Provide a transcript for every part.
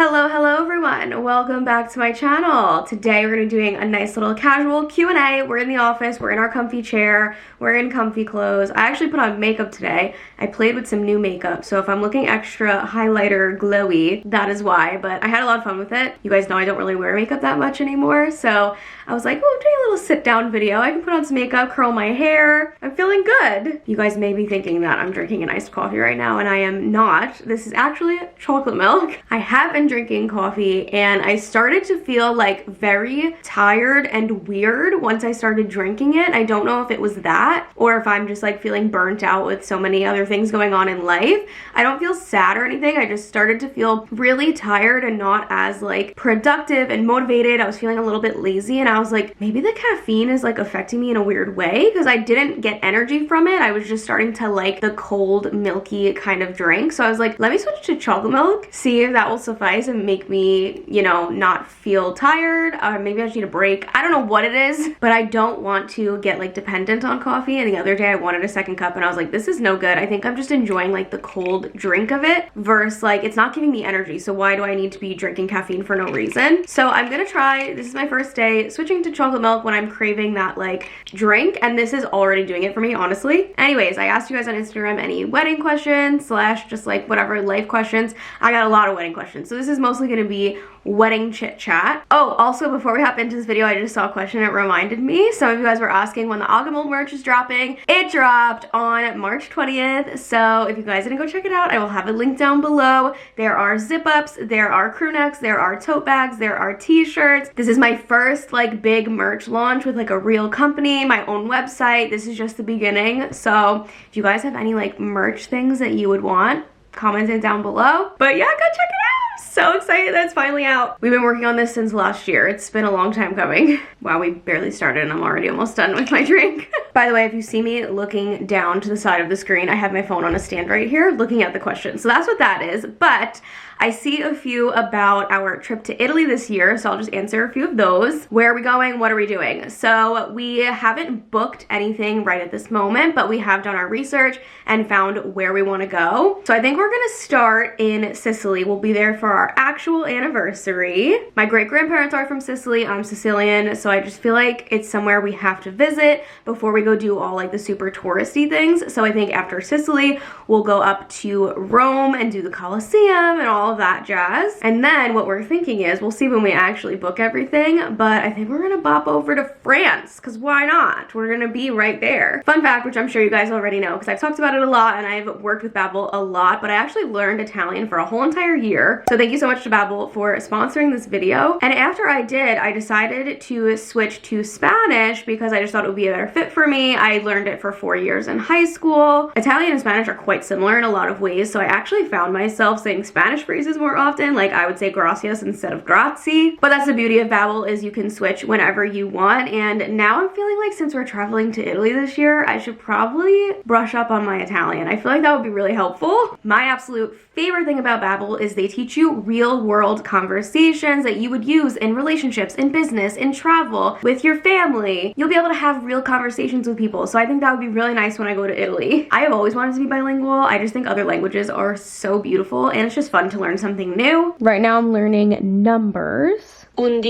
Hello everyone, welcome back to my channel. Today we're gonna be doing a nice little casual Q&A. We're in the office, we're in our comfy chair, we're in comfy clothes. I actually put on makeup today. I played with some new makeup, so if I'm looking extra highlighter glowy, that is why, but I had a lot of fun with it. You guys know I don't really wear makeup that much anymore, so I was like, oh, I'm doing a little sit down video. I can put on some makeup, curl my hair. I'm feeling good. You guys may be thinking that I'm drinking an iced coffee right now, and I am not. This is actually chocolate milk. I have been drinking coffee and I started to feel like very tired and weird once I started drinking it. I don't know if it was that or if I'm just like feeling burnt out with so many other things going on in life. I don't feel sad or anything. I just started to feel really tired and not as like productive and motivated. I was feeling a little bit lazy and I was like, maybe the caffeine is like affecting me in a weird way because I didn't get energy from it. I was just starting to like the cold milky kind of drink. So I was like, let me switch to chocolate milk, see if that will suffice and make me, you know, not feel tired. Maybe I just need a break. I don't know what it is, but I don't want to get like dependent on coffee. And the other day I wanted a second cup and I was like, this is no good. I think I'm just enjoying like the cold drink of it versus like it's not giving me energy. So why do I need to be drinking caffeine for no reason? So I'm gonna try, this is my first day, switching to chocolate milk when I'm craving that like drink. And this is already doing it for me, honestly. Anyways, I asked you guys on Instagram any wedding questions / just like whatever life questions. I got a lot of wedding questions. So this is mostly gonna be wedding chit chat. Oh, also before we hop into this video, I just saw a question that reminded me. Some of you guys were asking when the Agamold merch is dropping. It dropped on March 20th. So if you guys didn't go check it out, I will have a link down below. There are zip ups, there are crew necks, there are tote bags, there are t-shirts. This is my first like big merch launch with like a real company, my own website. This is just the beginning. So if you guys have any like merch things that you would want, comment it down below. But yeah, go check it out. So excited that it's finally out. We've been working on this since last year. It's been a long time coming. Wow, we barely started and I'm already almost done with my drink. By the way, if you see me looking down to the side of the screen, I have my phone on a stand right here looking at the questions. So that's what that is. But I see a few about our trip to Italy this year, so I'll just answer a few of those. Where are we going? What are we doing? So we haven't booked anything right at this moment, but we have done our research and found where we want to go. So I think we're gonna start in Sicily. We'll be there for our actual anniversary. My great-grandparents are from Sicily. I'm Sicilian, so I just feel like it's somewhere we have to visit before we go do all like the super touristy things. So I think after Sicily, we'll go up to Rome and do the Colosseum and all of that jazz. And then what we're thinking is, we'll see when we actually book everything, but I think we're gonna bop over to France, because why not? We're gonna be right there. Fun fact, which I'm sure you guys already know, because I've talked about it a lot and I've worked with Babbel a lot, but I actually learned Italian for a whole entire year. So thank you so much to Babbel for sponsoring this video. And after I did, I decided to switch to Spanish because I just thought it would be a better fit for me. I learned it for 4 years in high school. Italian and Spanish are quite similar in a lot of ways, so I actually found myself saying Spanish phrases more often. Like I would say gracias instead of grazie. But that's the beauty of Babbel, is you can switch whenever you want. And now I'm feeling like since we're traveling to Italy this year, I should probably brush up on my Italian. I feel like that would be really helpful. My absolute favorite thing about Babbel is they teach you real world conversations that you would use in relationships, in business, in travel, with your family. You'll be able to have real conversations with people. So I think that would be really nice when I go to Italy. I have always wanted to be bilingual. I just think other languages are so beautiful and it's just fun to learn something new. Right now I'm learning numbers. 11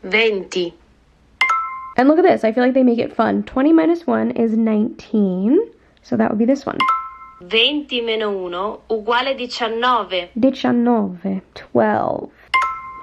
20. And look at this, I feel like they make it fun. 20 minus 1 is 19. So that would be this one. 20 meno 1 uguale 19. 19. 12.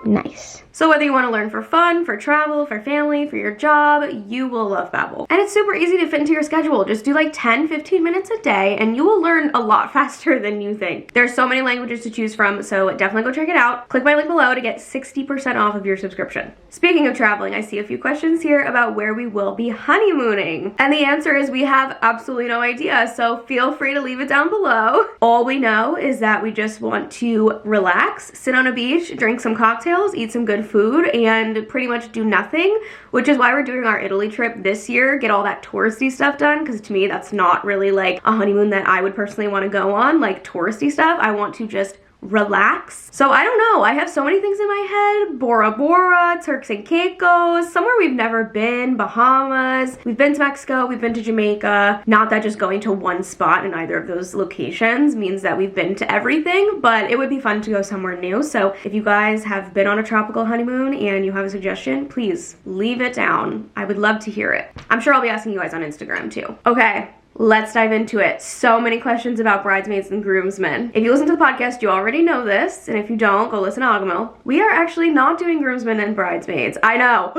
Nice. So whether you want to learn for fun, for travel, for family, for your job, you will love Babbel. And it's super easy to fit into your schedule. Just do like 10-15 minutes a day and you will learn a lot faster than you think. There's so many languages to choose from, so definitely go check it out. Click my link below to get 60% off of your subscription. Speaking of traveling, I see a few questions here about where we will be honeymooning. And the answer is we have absolutely no idea, so feel free to leave it down below. All we know is that we just want to relax, sit on a beach, drink some cocktails, eat some good food, and pretty much do nothing, which is why we're doing our Italy trip this year, get all that touristy stuff done, because to me that's not really like a honeymoon that I would personally want to go on, like touristy stuff. I want to just relax. So I don't know, I have so many things in my head. Bora Bora, Turks and Caicos, somewhere we've never been, Bahamas. We've been to Mexico, we've been to Jamaica. Not that just going to one spot in either of those locations means that we've been to everything, but it would be fun to go somewhere new. So if you guys have been on a tropical honeymoon and you have a suggestion, please leave it down. I would love to hear it. I'm sure I'll be asking you guys on Instagram too. Okay, let's dive into it. So many questions about bridesmaids and groomsmen. If you listen to the podcast, you already know this, and if you don't, go listen to Agamo. We are actually not doing groomsmen and bridesmaids. I know.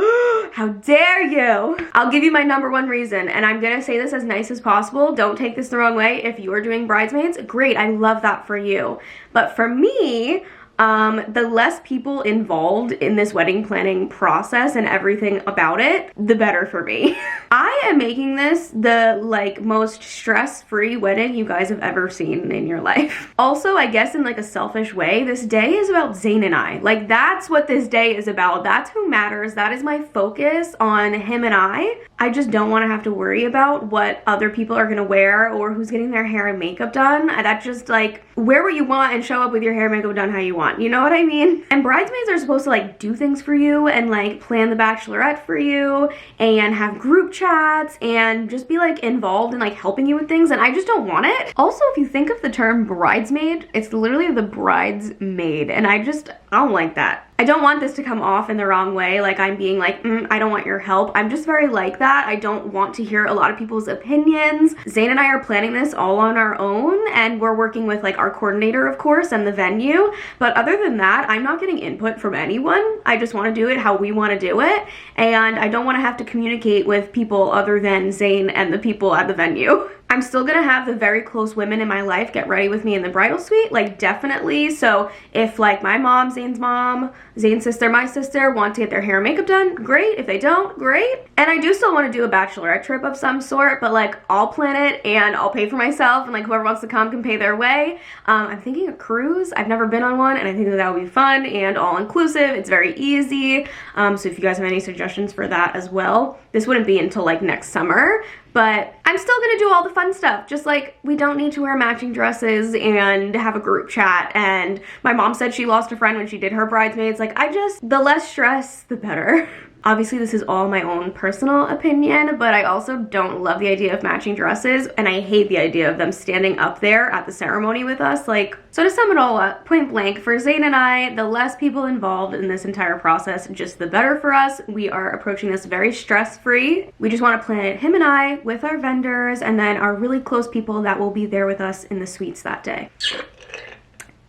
How dare you? I'll give you my number one reason, and I'm gonna say this as nice as possible. Don't take this the wrong way. If you are doing bridesmaids, great, I love that for you. But for me, the less people involved in this wedding planning process and everything about it, the better for me. I am making this the most stress-free wedding you guys have ever seen in your life. Also, I guess in like a selfish way, this day is about Zayn and I. Like, that's what this day is about. That's who matters. That is my focus on him and I. I just don't want to have to worry about what other people are gonna wear or who's getting their hair and makeup done. That's just like, wear what you want and show up with your hair and makeup done how you want. You know what I mean? And bridesmaids are supposed to like do things for you and like plan the bachelorette for you and have group chats and just be like involved in like helping you with things, and I just don't want it. Also, if you think of the term bridesmaid, it's literally the bride's maid, and I don't like that. I don't want this to come off in the wrong way, like I'm being like, I don't want your help. I'm just very like that. I don't want to hear a lot of people's opinions. Zayn and I are planning this all on our own, and we're working with like our coordinator, of course, and the venue. But other than that, I'm not getting input from anyone. I just want to do it how we want to do it, and I don't want to have to communicate with people other than Zayn and the people at the venue. I'm still gonna have the very close women in my life get ready with me in the bridal suite, like definitely. So if like my mom, Zayn's mom, Zayn's sister, my sister want to get their hair and makeup done, great. If they don't, great. And I do still want to do a bachelorette trip of some sort, but like I'll plan it and I'll pay for myself, and like whoever wants to come can pay their way. I'm thinking a cruise. I've never been on one, and I think that would be fun and all inclusive. It's very easy. So if you guys have any suggestions for that as well, this wouldn't be until like next summer. But I'm still gonna do all the fun stuff. Just like, we don't need to wear matching dresses and have a group chat. And my mom said she lost a friend when she did her bridesmaids. Like, the less stress, the better. Obviously, this is all my own personal opinion, but I also don't love the idea of matching dresses, and I hate the idea of them standing up there at the ceremony with us. Like, so to sum it all up, point blank, for Zayn and I, the less people involved in this entire process, just the better for us. We are approaching this very stress-free. We just want to plan it, him and I, with our vendors, and then our really close people that will be there with us in the suites that day.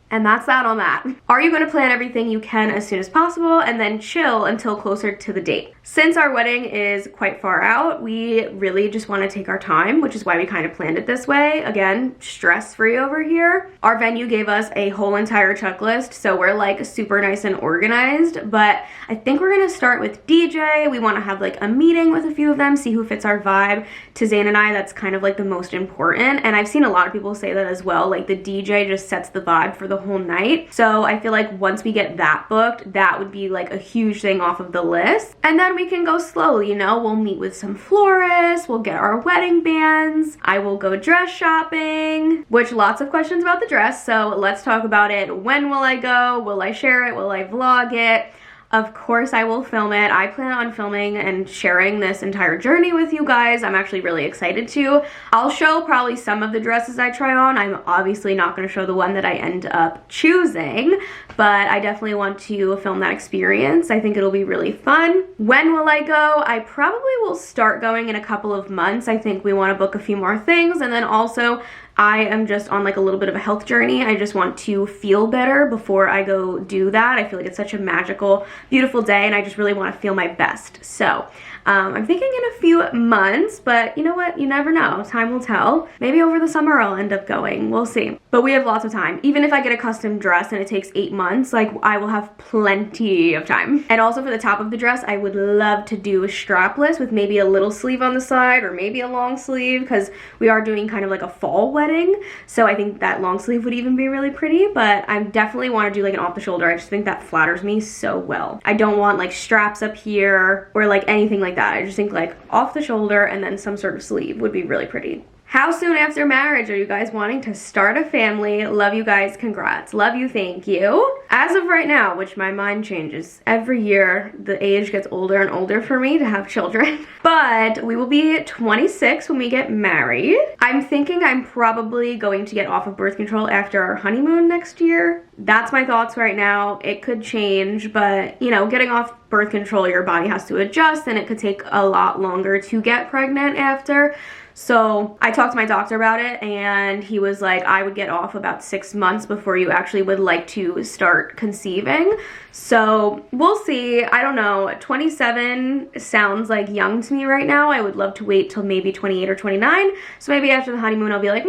And that's that on that. Are you going to plan everything you can as soon as possible and then chill until closer to the date? Since our wedding is quite far out, we really just want to take our time, which is why we kind of planned it this way. Again, stress-free over here. Our venue gave us a whole entire checklist, so we're like super nice and organized, but I think we're going to start with DJ. We want to have like a meeting with a few of them, see who fits our vibe. To Zayn and I, that's kind of like the most important, and I've seen a lot of people say that as well. Like, the DJ just sets the vibe for the whole night. So I feel like once we get that booked, that would be like a huge thing off of the list. And then we can go slowly, you know, we'll meet with some florists, we'll get our wedding bands, I will go dress shopping, which lots of questions about the dress, so let's talk about it. When will I go? Will I share it? Will I vlog it? Of course I will film it. I plan on filming and sharing this entire journey with you guys. I'm actually really excited to. I'll show probably some of the dresses I try on. I'm obviously not going to show the one that I end up choosing, but I definitely want to film that experience. I think it'll be really fun. When will I go? I probably will start going in a couple of months. I think we want to book a few more things, and then also I am just on like a little bit of a health journey. I just want to feel better before I go do that. I feel like it's such a magical, beautiful day, and I just really want to feel my best. So I'm thinking in a few months, but you know what? You never know. Time will tell. Maybe over the summer I'll end up going. We'll see. But we have lots of time. Even if I get a custom dress and it takes 8 months, like, I will have plenty of time. And also for the top of the dress, I would love to do a strapless with maybe a little sleeve on the side or maybe a long sleeve, because we are doing kind of like a fall wedding. So I think that long sleeve would even be really pretty, but I definitely want to do like an off the shoulder. I just think that flatters me so well. I don't want like straps up here or like anything like that. I just think like off the shoulder and then some sort of sleeve would be really pretty. How soon after marriage are you guys wanting to start a family? Love you guys, congrats. Love you, thank you. As of right now, which my mind changes every year, the age gets older and older for me to have children. But we will be 26 when we get married. I'm thinking I'm probably going to get off of birth control after our honeymoon next year. That's my thoughts right now. It could change, but you know, getting off birth control, your body has to adjust and it could take a lot longer to get pregnant after. So I talked to my doctor about it and he was like, I would get off about 6 months before you actually would like to start conceiving. So we'll see. I don't know. 27 sounds like young to me right now. I would love to wait till maybe 28 or 29. So maybe after the honeymoon, I'll be like,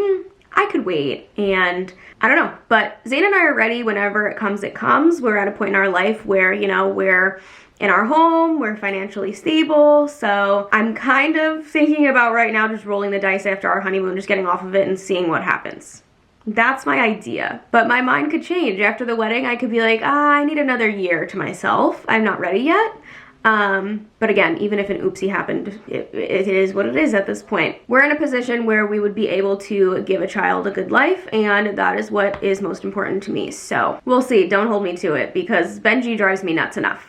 I could wait. And I don't know. But Zane and I are ready whenever it comes, it comes. We're at a point in our life where, you know, we're in our home, we're financially stable, so I'm kind of thinking about right now just rolling the dice after our honeymoon, just getting off of it and seeing what happens. That's my idea, but my mind could change. After the wedding, I could be like, I need another year to myself. I'm not ready yet. But again, even if an oopsie happened, it is what it is at this point. We're in a position where we would be able to give a child a good life, and that is what is most important to me. So we'll see. Don't hold me to it because Benji drives me nuts enough.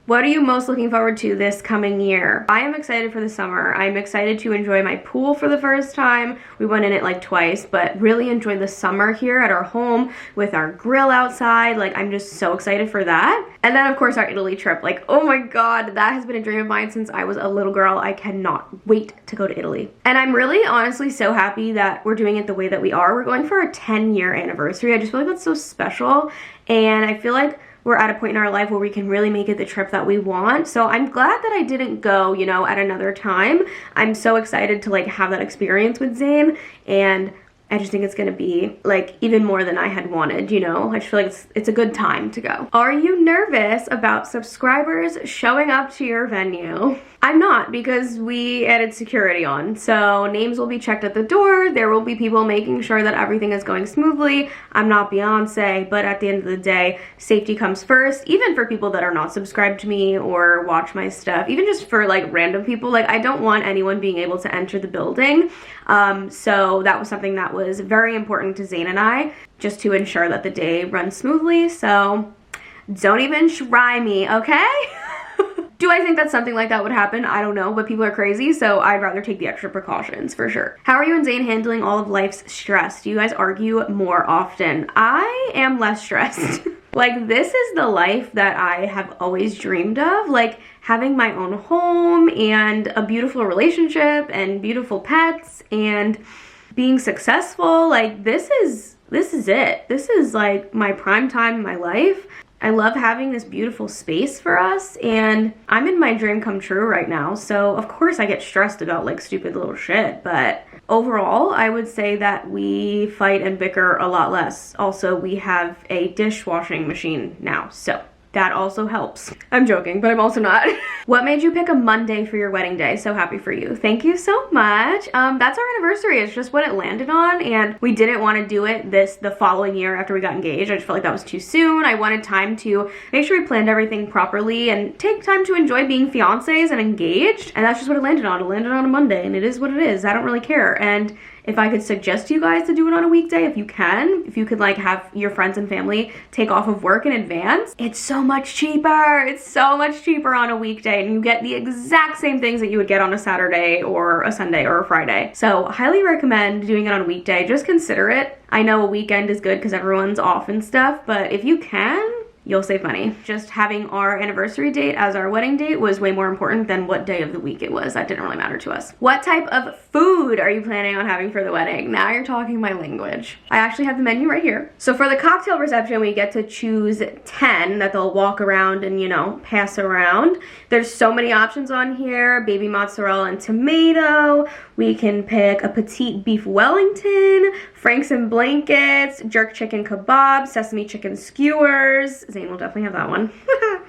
What are you most looking forward to this coming year? I am excited for the summer. I'm excited to enjoy my pool for the first time. We went in it like twice, but really enjoyed the summer here at our home with our grill outside. Like, I'm just so excited for that. And then of course our Italy trip. Like, oh my God, that has been a dream of mine since I was a little girl. I cannot wait to go to Italy. And I'm really honestly so happy that we're doing it the way that we are. We're going for our 10-year anniversary. I just feel like that's so special. And I feel like we're at a point in our life where we can really make it the trip that we want. So I'm glad that I didn't go, you know, at another time. I'm so excited to like have that experience with Zane, and I just think it's gonna be like even more than I had wanted, you know? I just feel like it's a good time to go. Are you nervous about subscribers showing up to your venue? I'm not, because we added security on. So names will be checked at the door. There will be people making sure that everything is going smoothly. I'm not Beyonce, but at the end of the day, safety comes first, even for people that are not subscribed to me or watch my stuff, even just for like random people. Like, I don't want anyone being able to enter the building. So that was something that was very important to Zane and I, just to ensure that the day runs smoothly. So don't even try me, okay? Do I think that something like that would happen? I don't know, but people are crazy, so I'd rather take the extra precautions for sure. How are you and Zane handling all of life's stress? Do you guys argue more often? I am less stressed. Like, this is the life that I have always dreamed of, like having my own home and a beautiful relationship and beautiful pets and being successful. Like, this is it. This is like my prime time in my life. I love having this beautiful space for us, and I'm in my dream come true right now. So of course I get stressed about like stupid little shit, but overall I would say that we fight and bicker a lot less. Also, we have a dishwashing machine now, so that also helps. I'm joking, but I'm also not. What made you pick a Monday for your wedding day? So happy for you. Thank you so much. That's our anniversary. It's just what it landed on, and we didn't want to do it the following year after we got engaged. I just felt like that was too soon. I wanted time to make sure we planned everything properly and take time to enjoy being fiancés and engaged, and that's just what it landed on. It landed on a Monday, and it is what it is. I don't really care. And if I could suggest to you guys to do it on a weekday, if you could like have your friends and family take off of work in advance, it's so much cheaper. It's so much cheaper on a weekday, and you get the exact same things that you would get on a Saturday or a Sunday or a Friday. So highly recommend doing it on a weekday. Just consider it. I know a weekend is good because everyone's off and stuff, but if you can, you'll save money. Just having our anniversary date as our wedding date was way more important than what day of the week it was. That didn't really matter to us. What type of food are you planning on having for the wedding? Now you're talking my language. I actually have the menu right here. So for the cocktail reception, we get to choose 10 that they'll walk around and, you know, pass around. There's so many options on here. Baby mozzarella and tomato. We can pick a petite beef Wellington, Franks and blankets, jerk chicken kebab, sesame chicken skewers. Zane will definitely have that one.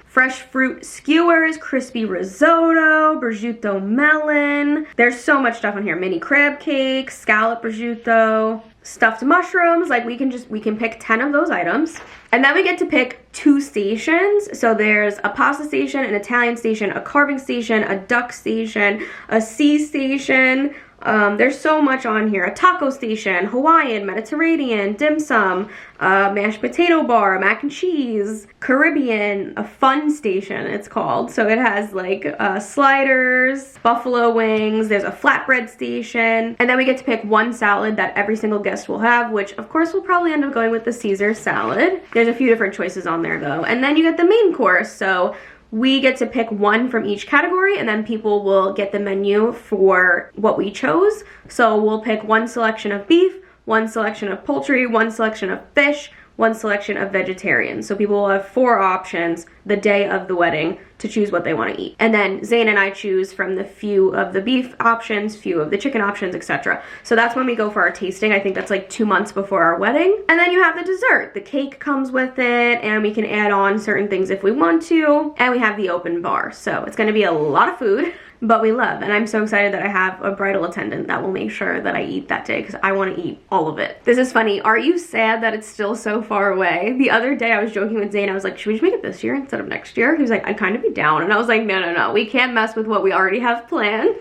Fresh fruit skewers, crispy risotto, prosciutto melon. There's so much stuff on here. Mini crab cake, scallop prosciutto, stuffed mushrooms. Like, we can pick 10 of those items. And then we get to pick 2 stations. So there's a pasta station, an Italian station, a carving station, a duck station, a sea station. There's so much on here. A taco station, Hawaiian, Mediterranean, dim sum, mashed potato bar, mac and cheese, Caribbean, a fun station it's called. So it has like sliders, buffalo wings, there's a flatbread station, and then we get to pick one salad that every single guest will have, which of course we'll probably end up going with the Caesar salad. There's a few different choices on there though. And then you get the main course. So we get to pick one from each category, and then people will get the menu for what we chose. So we'll pick one selection of beef, one selection of poultry, one selection of fish, one selection of vegetarian. So people will have 4 options the day of the wedding to choose what they want to eat. And then Zane and I choose from the few of the beef options, few of the chicken options, etc. So that's when we go for our tasting. I think that's like 2 months before our wedding. And then you have the dessert. The cake comes with it, and we can add on certain things if we want to. And we have the open bar. So it's going to be a lot of food, but we love. And I'm so excited that I have a bridal attendant that will make sure that I eat that day, because I want to eat all of it. This is funny. Are you sad that it's still so far away? The other day I was joking with Zane. I was like, should we just make it this year instead of next year? He was like, I'd kind of be down. And I was like, no. We can't mess with what we already have planned.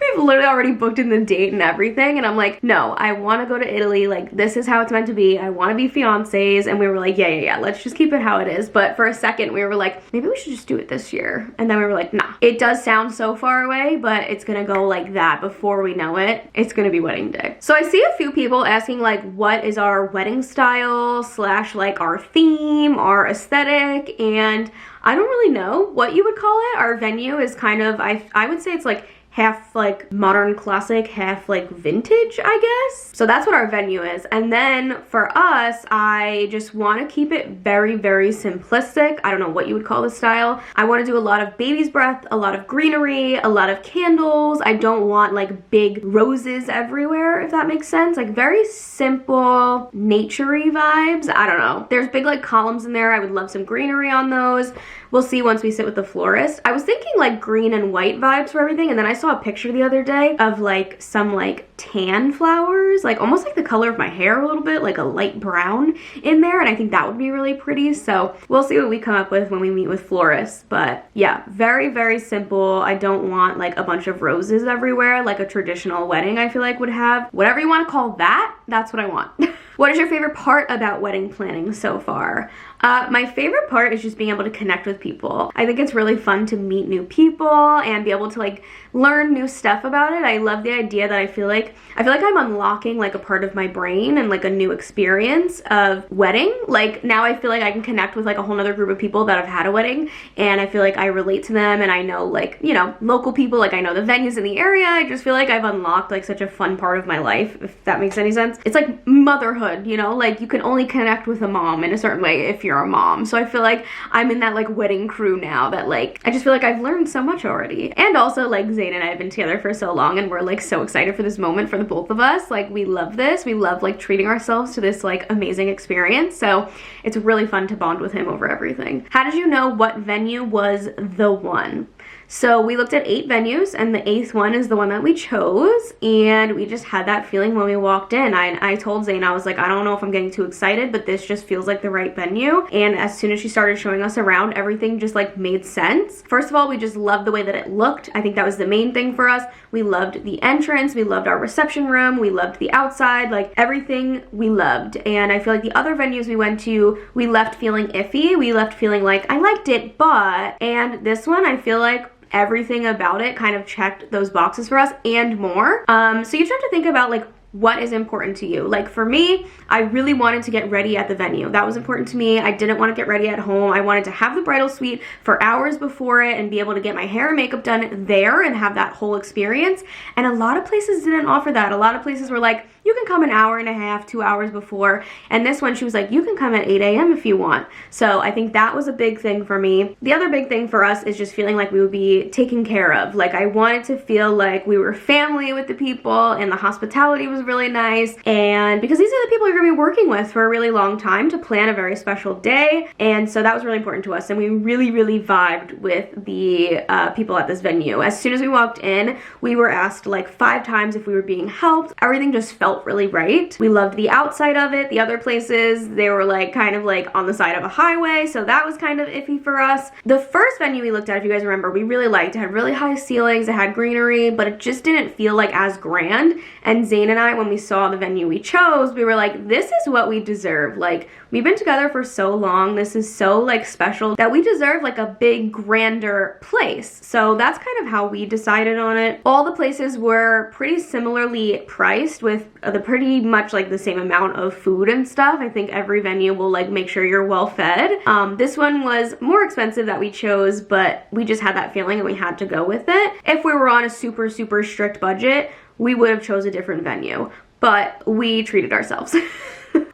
We've literally already booked in the date and everything. And I'm like, no, I want to go to Italy. Like, this is how it's meant to be. I want to be fiancés. And we were like, yeah. Let's just keep it how it is. But for a second we were like, maybe we should just do it this year. And then we were like, nah. It does sound so far away, but it's gonna go like that before we know it. It's gonna be wedding day. So I see a few people asking like, what is our wedding style / like our theme, our aesthetic, and I don't really know what you would call it. Our venue is kind of, I would say it's like half like modern classic, half like vintage, I guess. So that's what our venue is. And then for us, I just want to keep it very, very simplistic. I don't know what you would call the style. I want to do a lot of baby's breath, a lot of greenery, a lot of candles. I don't want like big roses everywhere, if that makes sense. Like very simple, nature-y vibes. I don't know. There's big like columns in there. I would love some greenery on those. We'll see once we sit with the florist. I was thinking like green and white vibes for everything, and then I saw a picture the other day of like some like tan flowers, like almost like the color of my hair a little bit, like a light brown in there, and I think that would be really pretty. So we'll see what we come up with when we meet with florists. But yeah, very, very simple. I don't want like a bunch of roses everywhere like a traditional wedding I feel like would have. Whatever you want to call that, that's what I want. What is your favorite part about wedding planning so far? My favorite part is just being able to connect with people. I think it's really fun to meet new people and be able to like learn new stuff about it. I love the idea that I feel like I'm unlocking like a part of my brain and like a new experience of wedding. Like now I feel like I can connect with like a whole nother group of people that have had a wedding, and I feel like I relate to them, and I know like, you know, local people, like I know the venues in the area. I just feel like I've unlocked like such a fun part of my life, if that makes any sense. It's like motherhood, you know, like you can only connect with a mom in a certain way if you're a mom. So I feel like I'm in that like wedding crew now that like, I just feel like I've learned so much already. And also like Zane and I have been together for so long, and we're like so excited for this moment for the both of us. Like we love this. We love like treating ourselves to this like amazing experience. So it's really fun to bond with him over everything. How did you know what venue was the one? So we looked at 8 venues, and the 8th one is the one that we chose, and we just had that feeling when we walked in. I told Zane, I was like, I don't know if I'm getting too excited, but this just feels like the right venue. And as soon as she started showing us around, everything just like made sense. First of all, we just loved the way that it looked. I think that was the main thing for us. We loved the entrance, we loved our reception room, we loved the outside, like everything we loved. And I feel like the other venues we went to, we left feeling iffy. We left feeling like, I liked it, but, and this one, I feel like everything about it kind of checked those boxes for us and more. So you just have to think about like, what is important to you? Like for me, I really wanted to get ready at the venue. That was important to me. I didn't want to get ready at home. I wanted to have the bridal suite for hours before it and be able to get my hair and makeup done there and have that whole experience. And a lot of places didn't offer that. A lot of places were like, you can come an hour and a half, 2 hours before. And this one, she was like, you can come at 8 a.m. if you want. So I think that was a big thing for me. The other big thing for us is just feeling like we would be taken care of. Like I wanted to feel like we were family with the people, and the hospitality was really nice. And because these are the people you're gonna be working with for a really long time to plan a very special day. And so that was really important to us. And we really, really vibed with the people at this venue. As soon as we walked in, we were asked like 5 times if we were being helped. Everything just felt felt really right. We loved the outside of it. The other places, they were like kind of like on the side of a highway, so that was kind of iffy for us. The first venue we looked at, if you guys remember, we really liked. It had really high ceilings, it had greenery, but it just didn't feel like as grand. And Zane and I, when we saw the venue we chose, we were like, this is what we deserve. Like, we've been together for so long, this is so like special that we deserve like a big, grander place. So that's kind of how we decided on it. All the places were pretty similarly priced with the pretty much like the same amount of food and stuff. I think every venue will like make sure you're well fed. This one was more expensive that we chose, but we just had that feeling and we had to go with it. If we were on a super strict budget, we would have chose a different venue, but we treated ourselves.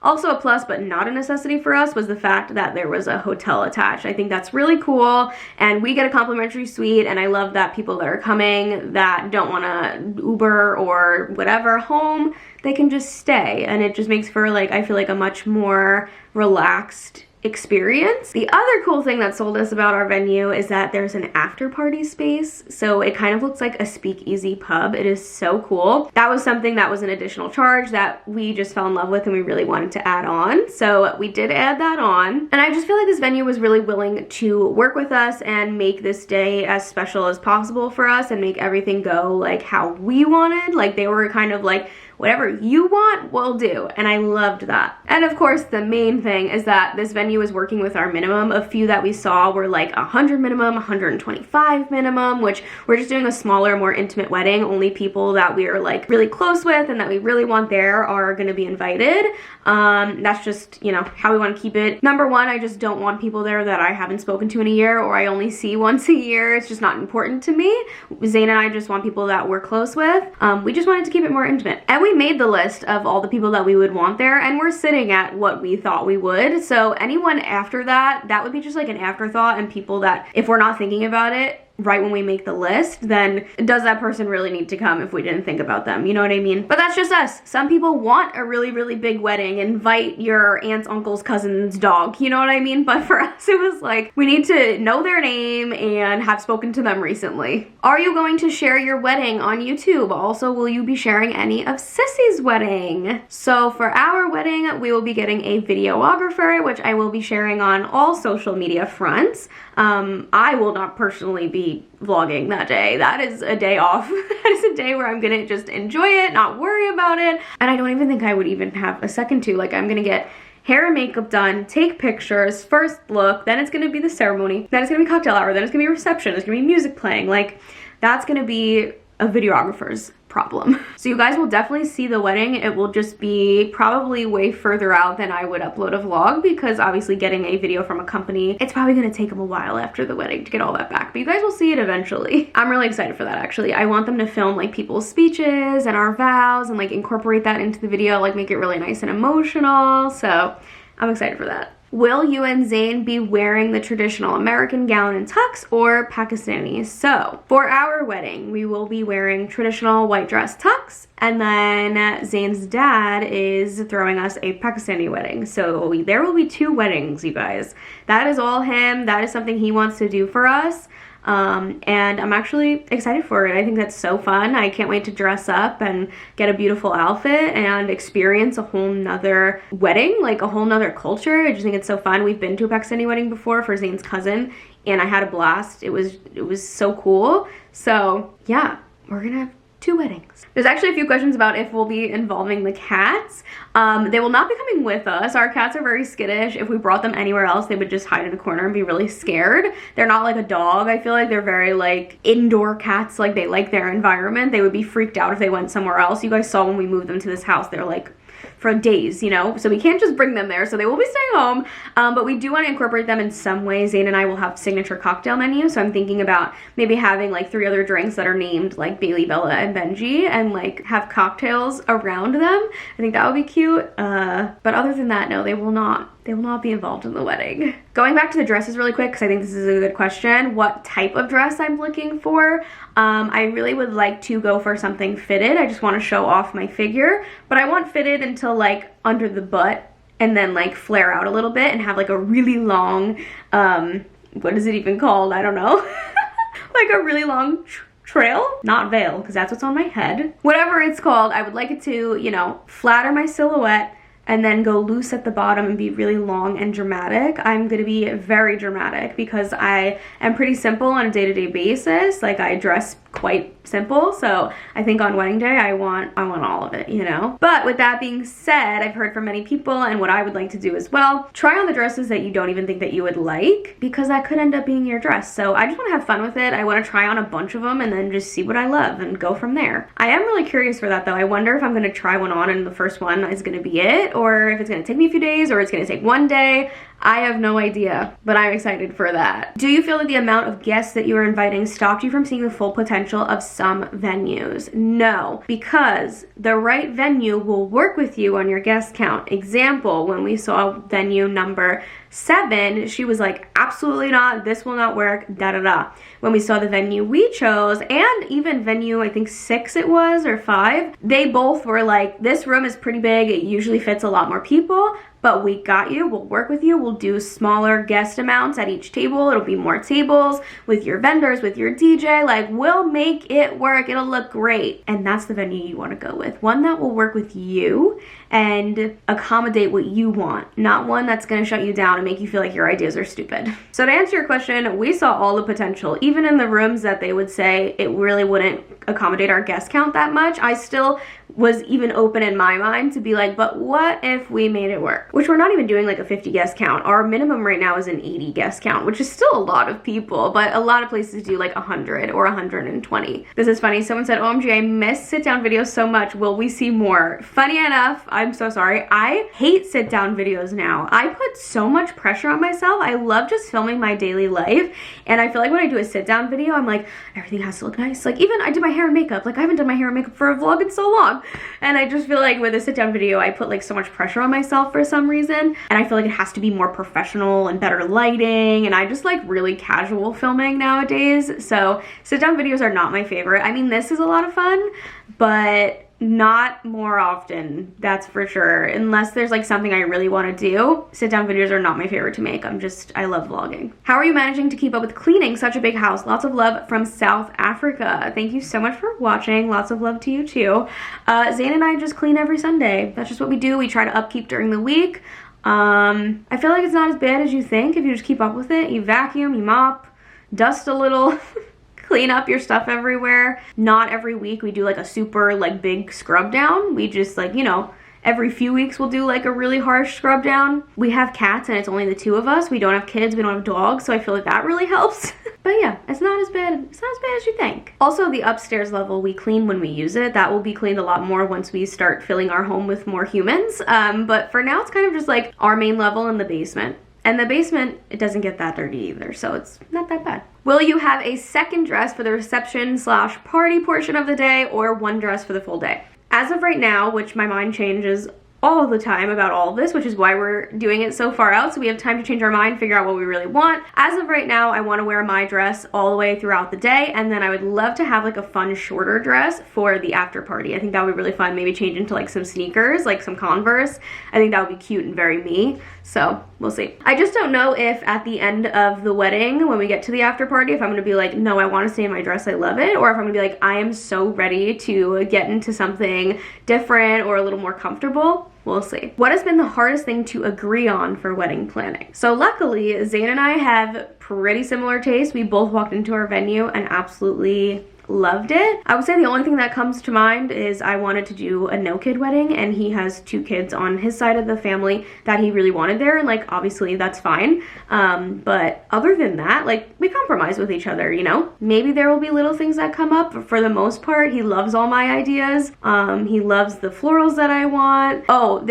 Also a plus, but not a necessity for us, was the fact that there was a hotel attached. I think that's really cool, and we get a complimentary suite, and I love that people that are coming that don't want to Uber or whatever home, they can just stay, and it just makes for like, I feel like a much more relaxed experience. The other cool thing that sold us about our venue is that there's an after party space, so it kind of looks like a speakeasy pub. It is so cool. That was something that was an additional charge that we just fell in love with and we really wanted to add on, so we did add that on. And I just feel like this venue was really willing to work with us and make this day as special as possible for us and make everything go like how we wanted. Like, they were kind of like, whatever you want, we'll do. And I loved that. And of course, the main thing is that this venue is working with our minimum. A few that we saw were like 100 minimum, 125 minimum, which we're just doing a smaller, more intimate wedding. Only people that we are like really close with and that we really want there are gonna be invited. That's just, you know, how we want to keep it. Number one, I just don't want people there that I haven't spoken to in a year or I only see once a year. It's just not important to me. Zane and I just want people that we're close with. We just wanted to keep it more intimate. And we made the list of all the people that we would want there, and we're sitting at what we thought we would. So anyone after that, that would be just like an afterthought, and people that, if we're not thinking about it right when we make the list, then does that person really need to come if we didn't think about them? You know what I mean? But that's just us. Some people want a really big wedding. Invite your aunt's, uncle's, cousin's dog. You know what I mean? But for us, it was like, we need to know their name and have spoken to them recently. Are you going to share your wedding on YouTube? Also, will you be sharing any of Sissy's wedding? So for our wedding, we will be getting a videographer, which I will be sharing on all social media fronts. I will not personally be vlogging that day. That is a day off. That is a day where I'm gonna just enjoy it, not worry about it. And I don't even think I would even have a second to. Like, I'm gonna get hair and makeup done, take pictures, first look, then it's gonna be the ceremony, then it's gonna be cocktail hour, then it's gonna be reception, there's gonna be music playing. Like, that's gonna be a videographer's problem. So you guys will definitely see the wedding. It will just be probably way further out than I would upload a vlog, because obviously getting a video from a company, it's probably gonna take them a while after the wedding to get all that back, but you guys will see it eventually. I'm really excited for that, actually. I want them to film like people's speeches and our vows and like incorporate that into the video, like make it really nice and emotional. So I'm excited for that. Will you and Zane be wearing the traditional American gown and tux or Pakistani? So for our wedding, we will be wearing traditional white dress tux, and then Zane's dad is throwing us a Pakistani wedding. So there will be 2 weddings, you guys. That is all him. That is something he wants to do for us. And I'm actually excited for it. I think that's so fun. I can't wait to dress up and get a beautiful outfit and experience a whole nother wedding, like a whole nother culture. I just think it's so fun. We've been to a Pakistani wedding before for Zane's cousin, and I had a blast. It was so cool. So yeah, we're gonna have 2 weddings. There's actually a few questions about if we'll be involving the cats. They will not be coming with us. Our cats are very skittish. If we brought them anywhere else, they would just hide in a corner and be really scared. They're not like a dog. I feel like they're very like indoor cats. Like, they like their environment. They would be freaked out if they went somewhere else. You guys saw when we moved them to this house, they're like for days, you know, so we can't just bring them there, so they will be staying home. But we do want to incorporate them in some way. Zane and I will have signature cocktail menu, so I'm thinking about maybe having like 3 other drinks that are named like Bailey, Bella, and Benji, and like have cocktails around them. I think that would be cute. But other than that, no, they will not be involved in the wedding. Going back to the dresses really quick, because I think this is a good question, what type of dress I'm looking for. I really would like to go for something fitted. I just want to show off my figure, but I want fitted until like under the butt, and then like flare out a little bit and have like a really long, what is it even called? I don't know. Like a really long trail, not veil, because that's what's on my head. Whatever it's called, I would like it to, you know, flatter my silhouette and then go loose at the bottom and be really long and dramatic. I'm gonna be very dramatic because I am pretty simple on a day-to-day basis. Like, I dress quite simple, so I think on wedding day I want all of it, you know. But with that being said, I've heard from many people, and what I would like to do as well, try on the dresses that you don't even think that you would like, because that could end up being your dress. So I just want to have fun with it. I want to try on a bunch of them and then just see what I love and go from there. I am really curious for that though. I wonder if I'm going to try one on and the first one is going to be it, or if it's going to take me a few days, or it's going to take one day. I have no idea, but I'm excited for that. Do you feel that the amount of guests that you are inviting stopped you from seeing the full potential of some venues? No, because the right venue will work with you on your guest count. Example, when we saw venue number 7, she was like, absolutely not, this will not work, da da da. When we saw the venue we chose, and even venue, I think 6 it was, or 5, they both were like, this room is pretty big, it usually fits a lot more people, but we got you, we'll work with you, we'll do smaller guest amounts at each table, it'll be more tables with your vendors, with your DJ, like, we'll make it work, it'll look great. And that's the venue you want to go with, one that will work with you and accommodate what you want, not one that's going to shut you down and make you feel like your ideas are stupid. So to answer your question, we saw all the potential, even in the rooms that they would say it really wouldn't accommodate our guest count that much. I still was even open in my mind to be like, but what if we made it work? Which we're not even doing like a 50 guest count. Our minimum right now is an 80 guest count, which is still a lot of people, but a lot of places do like 100 or 120. This is funny. Someone said, OMG, I miss sit down videos so much. Will we see more? Funny enough, I'm so sorry. I hate sit down videos now. I put so much pressure on myself. I love just filming my daily life. And I feel like when I do a sit down video, I'm like, everything has to look nice. Like, even I did my hair and makeup. Like, I haven't done my hair and makeup for a vlog in so long. And I just feel like with a sit down video, I put like so much pressure on myself for some reason. And I feel like it has to be more professional and better lighting. And I just like really casual filming nowadays. So sit down videos are not my favorite. I mean, this is a lot of fun, but not more often, that's for sure. Unless there's like something I really want to do, sit down videos are not my favorite to make. I love vlogging. How are you managing to keep up with cleaning such a big house? Lots of love from South Africa. Thank you so much for watching. Lots of love to you too. Zane and I just clean every Sunday. That's just what we do. We try to upkeep during the week. I feel like it's not as bad as you think if you just keep up with it. You vacuum, you mop, dust a little. Clean up your stuff everywhere. Not every week we do like a super like big scrub down. We just like, you know, every few weeks we'll do like a really harsh scrub down. We have cats and it's only the 2 of us. We don't have kids, we don't have dogs, so I feel like that really helps. But yeah, it's not as bad as you think. Also, the upstairs level we clean when we use it. That will be cleaned a lot more once we start filling our home with more humans. But for now it's kind of just like our main level in the basement. And the basement, it doesn't get that dirty either, so it's not that bad. Will you have a second dress for the reception/party portion of the day, or one dress for the full day? As of right now, which my mind changes all the time about all of this, which is why we're doing it so far out, so we have time to change our mind, figure out what we really want. As of right now, I want to wear my dress all the way throughout the day, and then I would love to have like a fun shorter dress for the after party. I think that would be really fun. Maybe change into like some sneakers, like some Converse. I think that would be cute and very me. So we'll see. I just don't know if at the end of the wedding, when we get to the after party, if I'm gonna be like, no, I want to stay in my dress, I love it, or if I'm gonna be like, I am so ready to get into something different or a little more comfortable. We'll see. What has been the hardest thing to agree on for wedding planning? So luckily, Zane and I have pretty similar tastes. We both walked into our venue and absolutely loved it. I would say the only thing that comes to mind is I wanted to do a no-kid wedding, and he has 2 kids on his side of the family that he really wanted there, and like obviously that's fine. But other than that, like we compromise with each other, you know? Maybe there will be little things that come up, but for the most part, he loves all my ideas. He loves the florals that I want. Oh,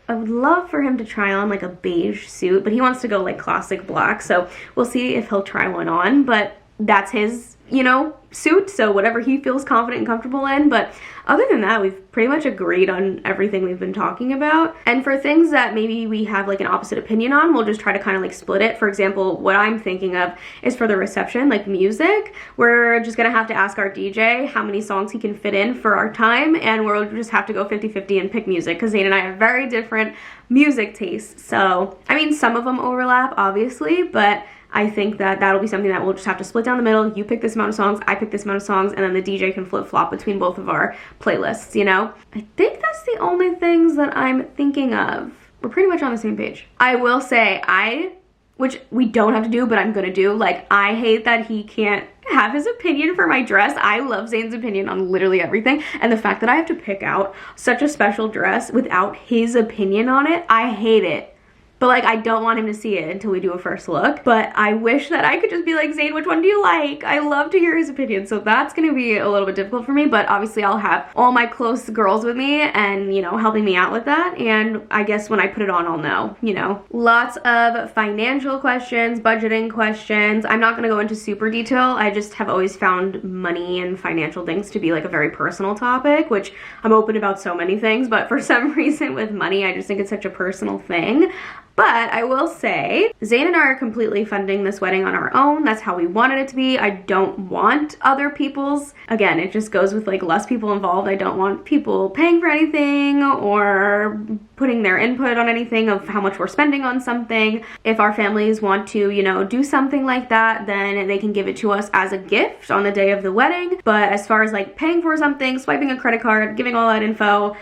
I would love for him to try on like a beige suit, but he wants to go like classic black, so we'll see if he'll try one on, but that's his, you know, suit, so whatever he feels confident and comfortable in. But other than that, we've pretty much agreed on everything we've been talking about. And for things that maybe we have like an opposite opinion on, we'll just try to kind of like split it. For example, what I'm thinking of is for the reception, like music, we're just gonna have to ask our DJ how many songs he can fit in for our time, and we'll just have to go 50-50 and pick music, because Zane and I have very different music tastes. So I mean, some of them overlap obviously, but I think that that'll be something that we'll just have to split down the middle. You pick this amount of songs, I pick this amount of songs, and then the DJ can flip-flop between both of our playlists, you know? I think that's the only things that I'm thinking of. We're pretty much on the same page. I will say, which we don't have to do, but I'm gonna do, like, I hate that he can't have his opinion for my dress. I love Zane's opinion on literally everything, and the fact that I have to pick out such a special dress without his opinion on it, I hate it. But like, I don't want him to see it until we do a first look. But I wish that I could just be like, Zane, which one do you like? I love to hear his opinion. So that's gonna be a little bit difficult for me, but obviously I'll have all my close girls with me and, you know, helping me out with that. And I guess when I put it on, I'll know, you know. Lots of financial questions, budgeting questions. I'm not gonna go into super detail. I just have always found money and financial things to be like a very personal topic, which I'm open about so many things, but for some reason with money, I just think it's such a personal thing. But I will say, Zane and I are completely funding this wedding on our own. That's how we wanted it to be. I don't want other people's. Again, it just goes with like less people involved. I don't want people paying for anything or putting their input on anything of how much we're spending on something. If our families want to, you know, do something like that, then they can give it to us as a gift on the day of the wedding. But as far as like paying for something, swiping a credit card, giving all that info,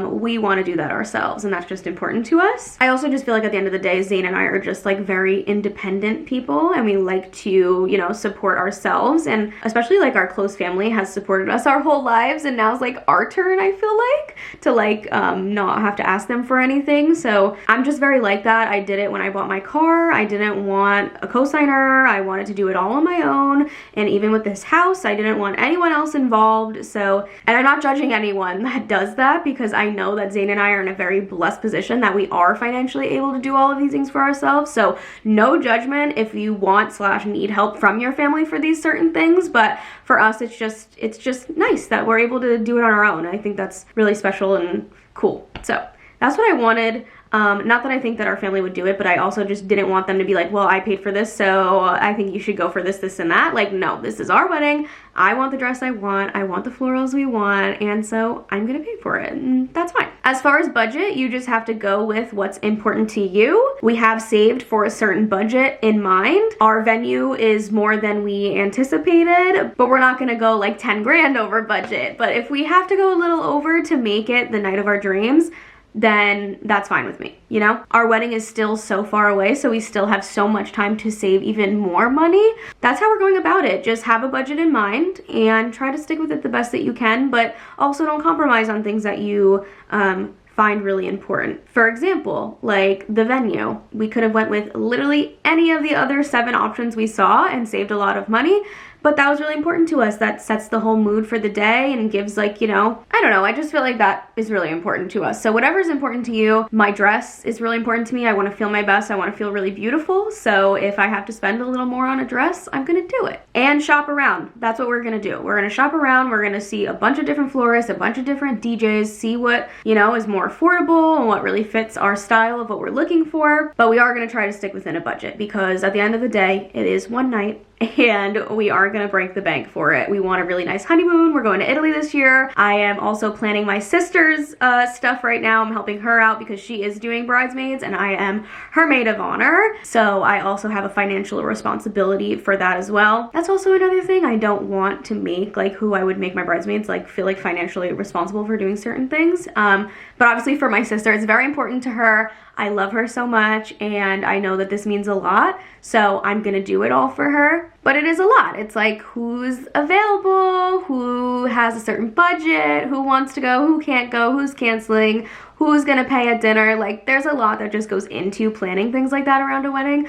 we want to do that ourselves, and that's just important to us. I also just feel like at the end of the day, Zane and I are just like very independent people, and we like to, you know, support ourselves, and especially like our close family has supported us our whole lives, and now it's like our turn, I feel like, to like not have to ask them for anything. So I'm just very like that. I did it when I bought my car. I didn't want a cosigner. I wanted to do it all on my own, and even with this house, I didn't want anyone else involved. So, and I'm not judging anyone that does that, because I know that Zane and I are in a very blessed position that we are financially able to do all of these things for ourselves. So no judgment if you want / need help from your family for these certain things, but for us it's just nice that we're able to do it on our own. I think that's really special and cool. So that's what I wanted. Not that I think that our family would do it, but I also just didn't want them to be like, well, I paid for this, so I think you should go for this, this, and that. Like, no, this is our wedding. I want the dress I want the florals we want, and so I'm gonna pay for it, and that's fine. As far as budget, you just have to go with what's important to you. We have saved for a certain budget in mind. Our venue is more than we anticipated, but we're not gonna go like 10 grand over budget. But if we have to go a little over to make it the night of our dreams, then that's fine with me, you know? Our wedding is still so far away, so we still have so much time to save even more money. That's how we're going about it. Just have a budget in mind and try to stick with it the best that you can, but also don't compromise on things that you find really important. For example, like the venue. We could have went with literally any of the other 7 options we saw and saved a lot of money, but that was really important to us. That sets the whole mood for the day and gives, like, you know, I don't know, I just feel like that is really important to us. So whatever is important to you. My dress is really important to me. I want to feel my best. I want to feel really beautiful. So if I have to spend a little more on a dress, I'm gonna do it. And shop around. That's what we're gonna do. We're gonna shop around. We're gonna see a bunch of different florists, a bunch of different DJs, see what, you know, is more affordable and what really fits our style of what we're looking for. But we are gonna try to stick within a budget, because at the end of the day, it is one night and we are gonna break the bank for it. We want a really nice honeymoon. We're going to Italy this year. I am also planning my sister's stuff right now. I'm helping her out because she is doing bridesmaids and I am her maid of honor. So I also have a financial responsibility for that as well. That's also another thing. I don't want to make like who I would make my bridesmaids like feel like financially responsible for doing certain things. But obviously for my sister, it's very important to her. I love her so much and I know that this means a lot, so I'm gonna do it all for her. But it is a lot. It's like who's available, who has a certain budget, who wants to go, who can't go, who's canceling, who's gonna pay at dinner. Like there's a lot that just goes into planning things like that around a wedding.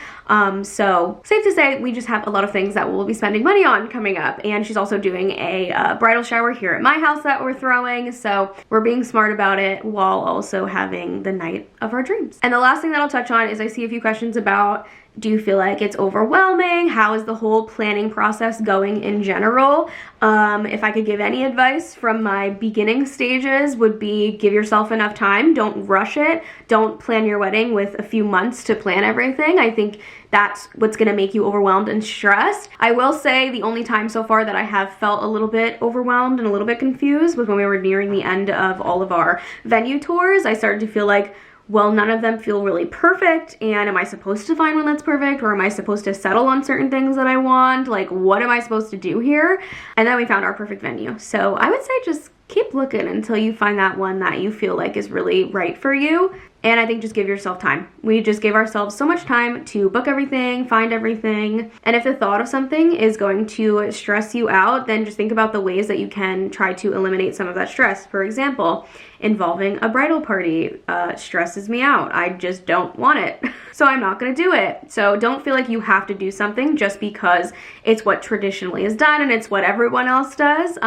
So safe to say we just have a lot of things that we'll be spending money on coming up. And she's also doing a bridal shower here at my house that we're throwing. So we're being smart about it while also having the night of our dreams. And the last thing that I'll touch on is I see a few questions about, do you feel like it's overwhelming? How is the whole planning process going in general? If I could give any advice from my beginning stages would be give yourself enough time. Don't rush it. Don't plan your wedding with a few months to plan everything. I think that's what's gonna make you overwhelmed and stressed. I will say the only time so far that I have felt a little bit overwhelmed and a little bit confused was when we were nearing the end of all of our venue tours. I started to feel like well, none of them feel really perfect, and am I supposed to find one that's perfect, or am I supposed to settle on certain things that I want? Like, what am I supposed to do here? And then we found our perfect venue. So I would say just keep looking until you find that one that you feel like is really right for you. And I think just give yourself time. We just gave ourselves so much time to book everything, find everything. And if the thought of something is going to stress you out, then just think about the ways that you can try to eliminate some of that stress. For example, involving a bridal party stresses me out. I just don't want it. So I'm not gonna do it. So don't feel like you have to do something just because it's what traditionally is done and it's what everyone else does.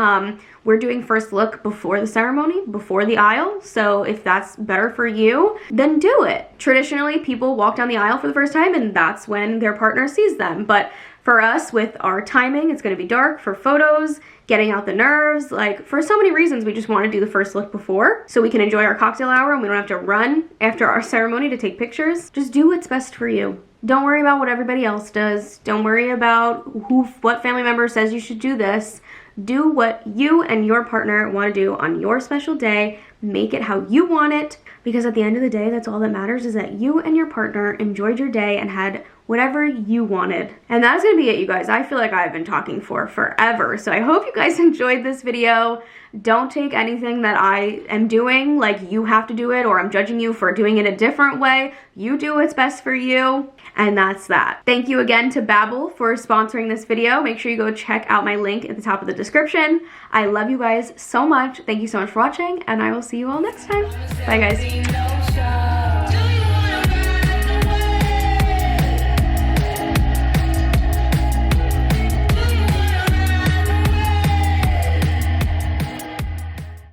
We're doing first look before the ceremony, before the aisle. So if that's better for you, then do it. Traditionally, people walk down the aisle for the first time and that's when their partner sees them. But for us, with our timing, it's gonna be dark for photos, getting out the nerves. Like, for so many reasons, we just wanna do the first look before so we can enjoy our cocktail hour and we don't have to run after our ceremony to take pictures. Just do what's best for you. Don't worry about what everybody else does. Don't worry about what family member says you should do this. Do what you and your partner want to do on your special day. Make it how you want it, because at the end of the day, that's all that matters, is that you and your partner enjoyed your day and had whatever you wanted. And that's gonna be it, you guys. I feel like I've been talking for forever, so I hope you guys enjoyed this video. Don't take anything that I am doing like you have to do it, or I'm judging you for doing it a different way. You do what's best for you, and that's that. Thank you again to Babbel for sponsoring this video. Make sure you go check out my link at the top of the description. I love you guys so much. Thank you so much for watching, and I will see you all next time. Bye, guys.